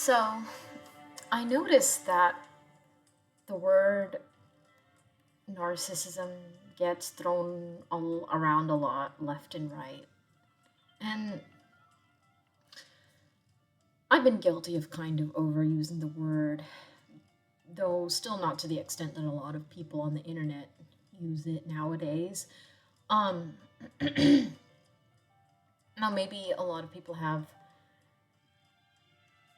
So, I noticed that the word narcissism gets thrown all around a lot, left and right. And I've been guilty of kind of overusing the word, though still not to the extent that a lot of people on the internet use it nowadays. Um, Now, maybe a lot of people have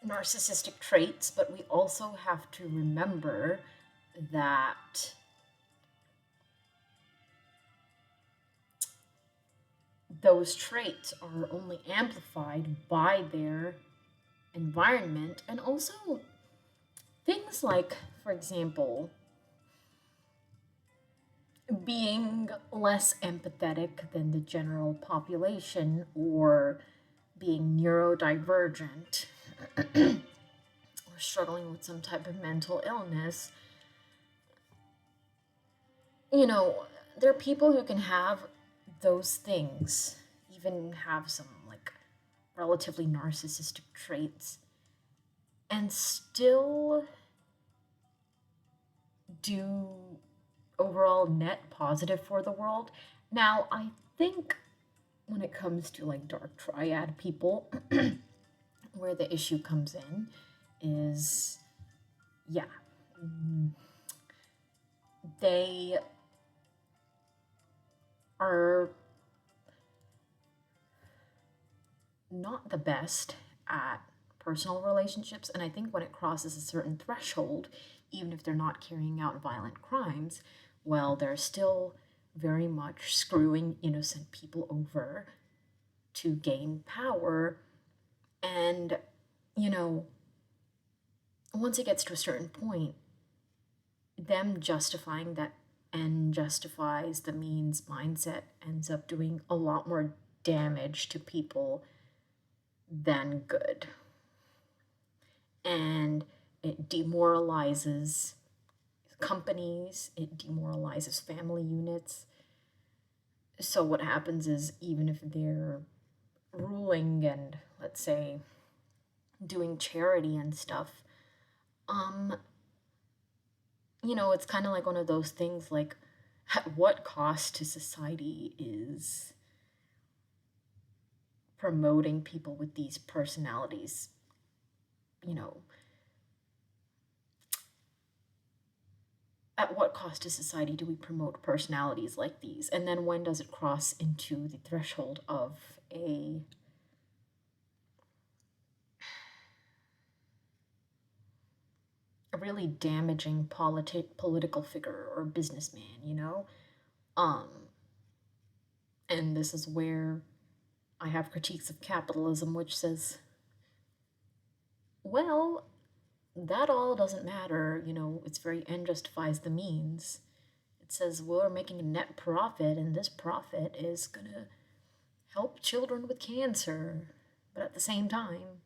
narcissistic traits, but we also have to remember that those traits are only amplified by their environment, and also things like, for example, being less empathetic than the general population, or being neurodivergent, or struggling with some type of mental illness. There are people who can have those things, even have some like relatively narcissistic traits, and still do overall net positive for the world. Now, I think when it comes to like dark triad people, where the issue comes in is, yeah, they are not the best at personal relationships. And I think when it crosses a certain threshold, even if they're not carrying out violent crimes, well, they're still very much screwing innocent people over to gain power. And, once it gets to a certain point, them justifying that end justifies the means mindset ends up doing a lot more damage to people than good. And it demoralizes companies, it demoralizes family units. So what happens is, even if they're ruling and, let's say, doing charity and stuff, it's kind of like one of those things, like, at what cost to society is promoting people with these personalities? At what cost to society do we promote personalities like these? And then when does it cross into the threshold of a really damaging political figure or businessman? Um, and this is where I have critiques of capitalism, which says, well, that all doesn't matter. It's very end justifies the means. It says we're making a net profit, and this profit is going to help children with cancer. But at the same time,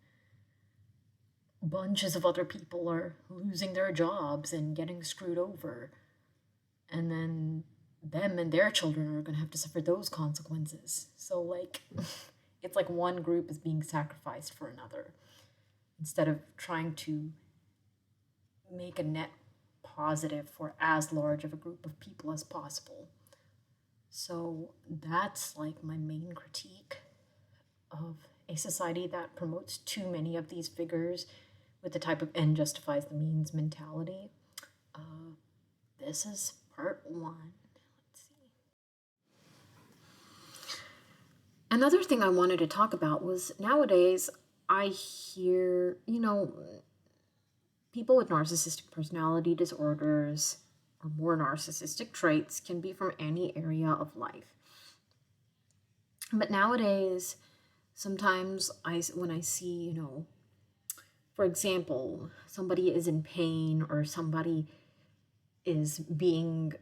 bunches of other people are losing their jobs and getting screwed over. And then them and their children are going to have to suffer those consequences. So, like, it's like one group is being sacrificed for another, instead of trying to make a net positive for as large of a group of people as possible. So that's like my main critique of a society that promotes too many of these figures with the type of end justifies the means mentality. This is part one. Let's see. Another thing I wanted to talk about was, nowadays I hear, people with narcissistic personality disorders or more narcissistic traits can be from any area of life. But nowadays, sometimes when I see, for example, somebody is in pain, or somebody is being,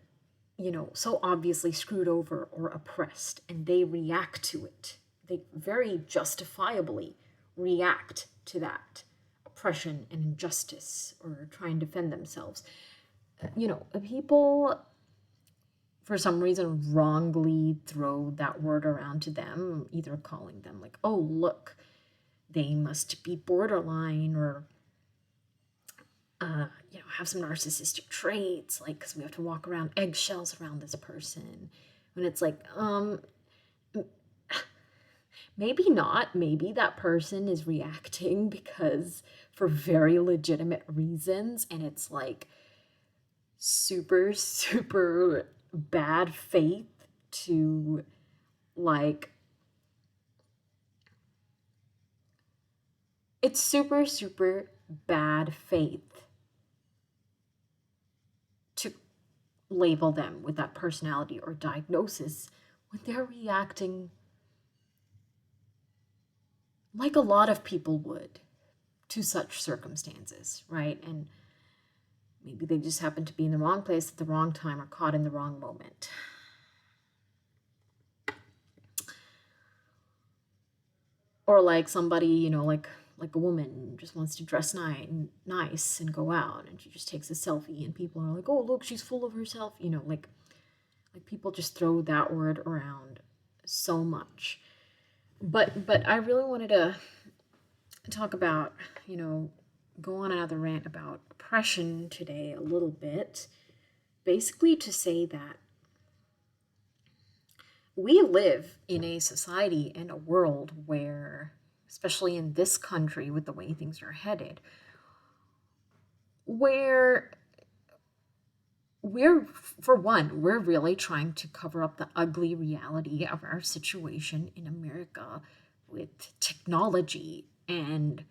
so obviously screwed over or oppressed, and they react to it. They very justifiably react to that oppression and injustice, or try and defend themselves. People, for some reason, wrongly throw that word around to them, either calling them like, oh, look, they must be borderline, or have some narcissistic traits, like, because we have to walk around eggshells around this person. When it's like, maybe not. Maybe that person is reacting because for very legitimate reasons, and it's like super, super bad faith to like, it's super, super bad faith to label them with that personality or diagnosis when they're reacting like a lot of people would to such circumstances, right? And maybe they just happen to be in the wrong place at the wrong time or caught in the wrong moment. Or like somebody, like a woman just wants to dress nice and go out, and she just takes a selfie, and people are like, "Oh, look, she's full of herself." Like people just throw that word around so much. But I really wanted to talk about, go on another rant about oppression today a little bit. Basically to say that we live in a society and a world where, especially in this country with the way things are headed, where we're really trying to cover up the ugly reality of our situation in America with technology and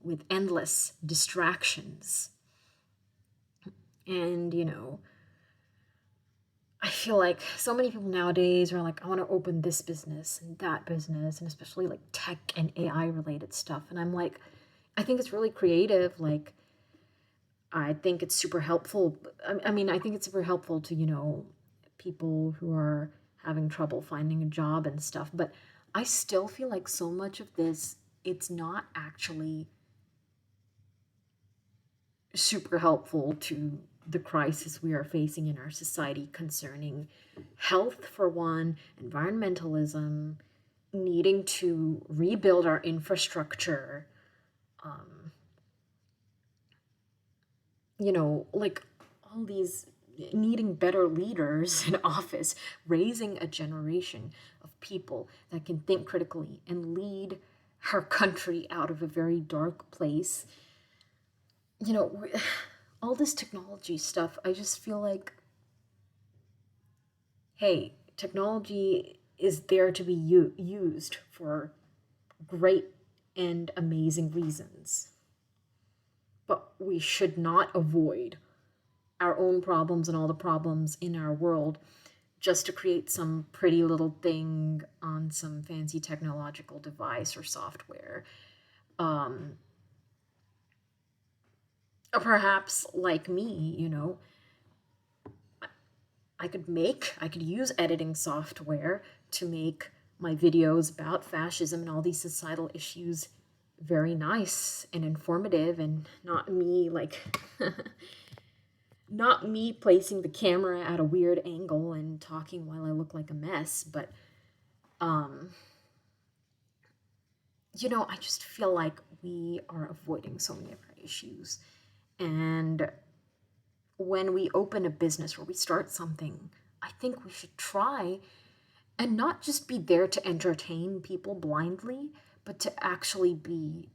with endless distractions. And, I feel like so many people nowadays are like, I want to open this business and that business, and especially like tech and AI related stuff. And I'm like, I think it's really creative. Like, I think it's super helpful. I mean, I think it's super helpful to, people who are having trouble finding a job and stuff. But I still feel like so much of this, it's not actually super helpful to the crisis we are facing in our society concerning health, for one, environmentalism, needing to rebuild our infrastructure, um, like all these, needing better leaders in office, raising a generation of people that can think critically and lead our country out of a very dark place. All this technology stuff, I just feel like, hey, technology is there to be used for great and amazing reasons. But we should not avoid our own problems and all the problems in our world just to create some pretty little thing on some fancy technological device or software. Or perhaps, like me, I could use editing software to make my videos about fascism and all these societal issues very nice and informative, and not me like not me placing the camera at a weird angle and talking while I look like a mess, but I just feel like we are avoiding so many of our issues. And when we open a business or we start something, I think we should try and not just be there to entertain people blindly, but to actually be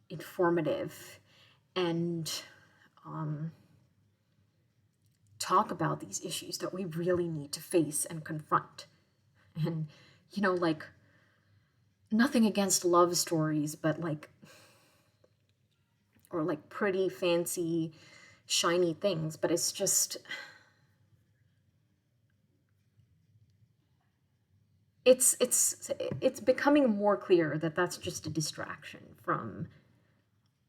informative and talk about these issues that we really need to face and confront. And, like, nothing against love stories, but like, or like pretty fancy, shiny things, but it's just, it's becoming more clear that that's just a distraction from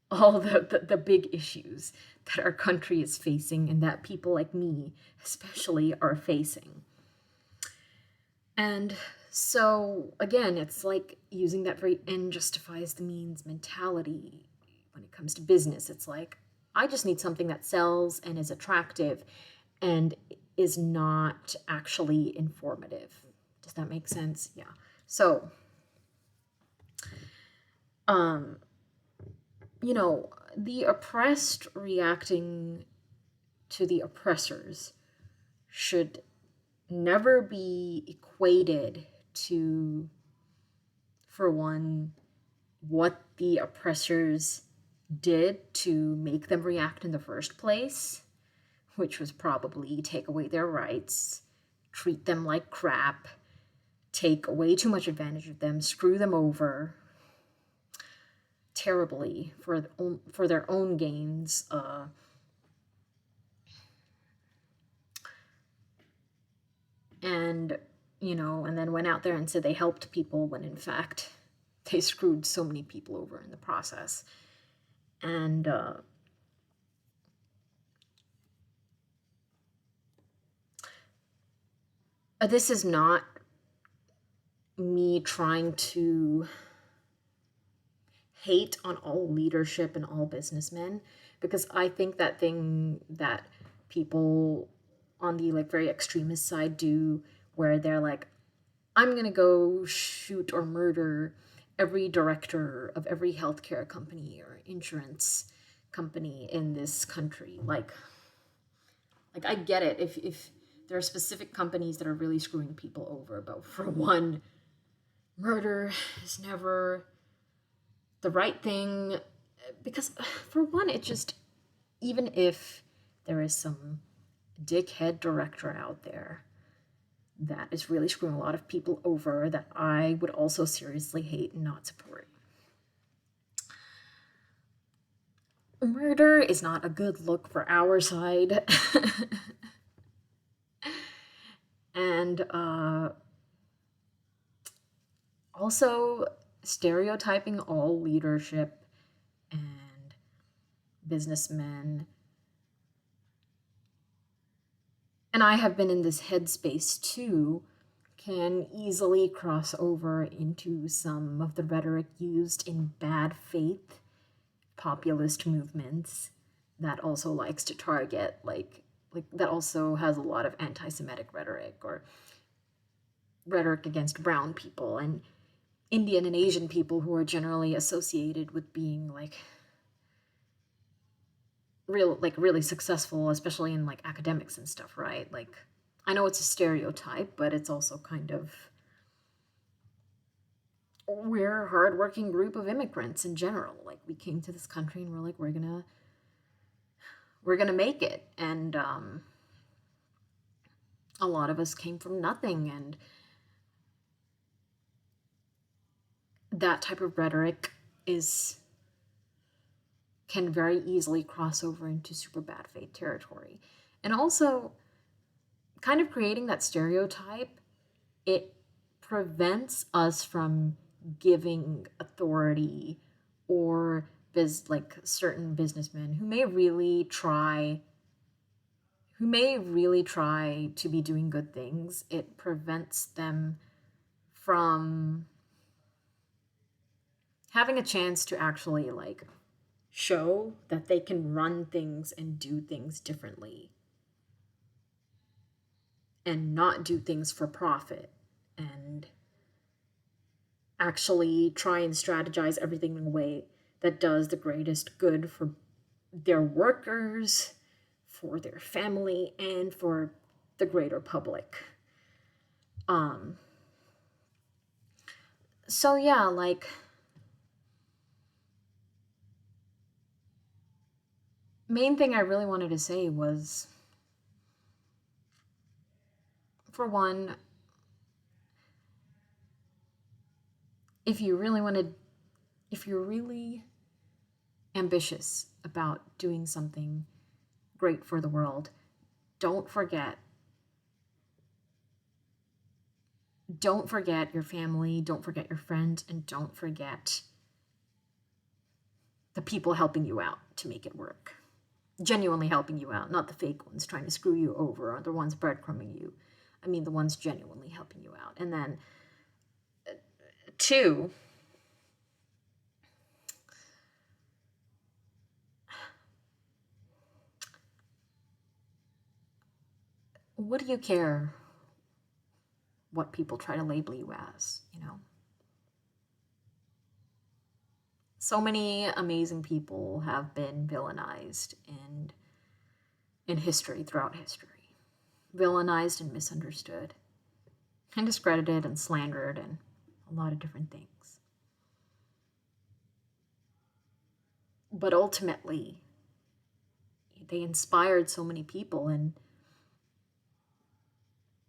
all the big issues that our country is facing and that people like me especially are facing. And so again, it's like using that very end justifies the means mentality when it comes to business. It's like, I just need something that sells and is attractive and is not actually informative. Does that make sense? Yeah. So, um, the oppressed reacting to the oppressors should never be equated to, for one, what the oppressors did to make them react in the first place, which was probably take away their rights, treat them like crap, take way too much advantage of them, screw them over terribly for their own gains, and and then went out there and said they helped people when in fact they screwed so many people over in the process. And this is not me trying to hate on all leadership and all businessmen, because I think that thing that people on the like very extremist side do, where they're like, I'm gonna go shoot or murder every director of every healthcare company or insurance company in this country. Like I get it if there are specific companies that are really screwing people over, but for one, murder is never the right thing, because for one, it just, even if there is some dickhead director out there that is really screwing a lot of people over that I would also seriously hate and not support, murder is not a good look for our side. And also stereotyping all leadership and businessmen. And I have been in this headspace too, can easily cross over into some of the rhetoric used in bad faith populist movements that also likes to target like that also has a lot of anti-Semitic rhetoric, or rhetoric against brown people and Indian and Asian people, who are generally associated with being like really successful, especially in like academics and stuff, right? Like, I know it's a stereotype, but it's also kind of, we're a hardworking group of immigrants in general. Like, we came to this country and we're like, we're gonna make it. And a lot of us came from nothing, and that type of rhetoric can very easily cross over into super bad faith territory. And also, kind of creating that stereotype, it prevents us from giving authority, or like certain businessmen who may really try to be doing good things. It prevents them from having a chance to actually like show that they can run things and do things differently and not do things for profit, and actually try and strategize everything in a way that does the greatest good for their workers, for their family, and for the greater public. So yeah, like, main thing I really wanted to say was, for one, if you're really ambitious about doing something great for the world, don't forget your family, don't forget your friends, and don't forget the people helping you out to make it work. Genuinely helping you out, not the fake ones trying to screw you over, or the ones breadcrumbing you. I mean the ones genuinely helping you out. And then, two, what do you care what people try to label you as, So many amazing people have been villainized in history, throughout history. Villainized and misunderstood, and discredited and slandered, and a lot of different things. But ultimately, they inspired so many people, and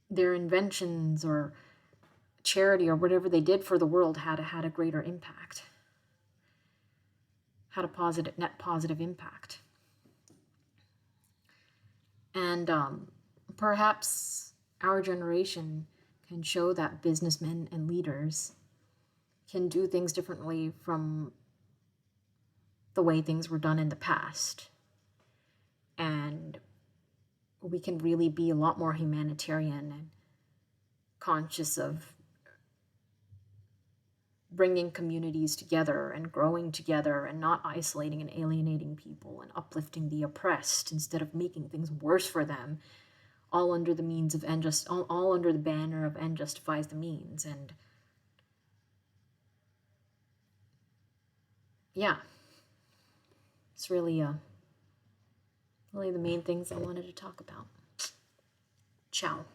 their inventions or charity or whatever they did for the world had a greater impact, had a positive, net positive impact. And perhaps our generation can show that businessmen and leaders can do things differently from the way things were done in the past. And we can really be a lot more humanitarian and conscious of bringing communities together and growing together and not isolating and alienating people and uplifting the oppressed instead of making things worse for them, all under the means of all under the banner of end justifies the means. And yeah, it's really really the main things I wanted to talk about. Ciao.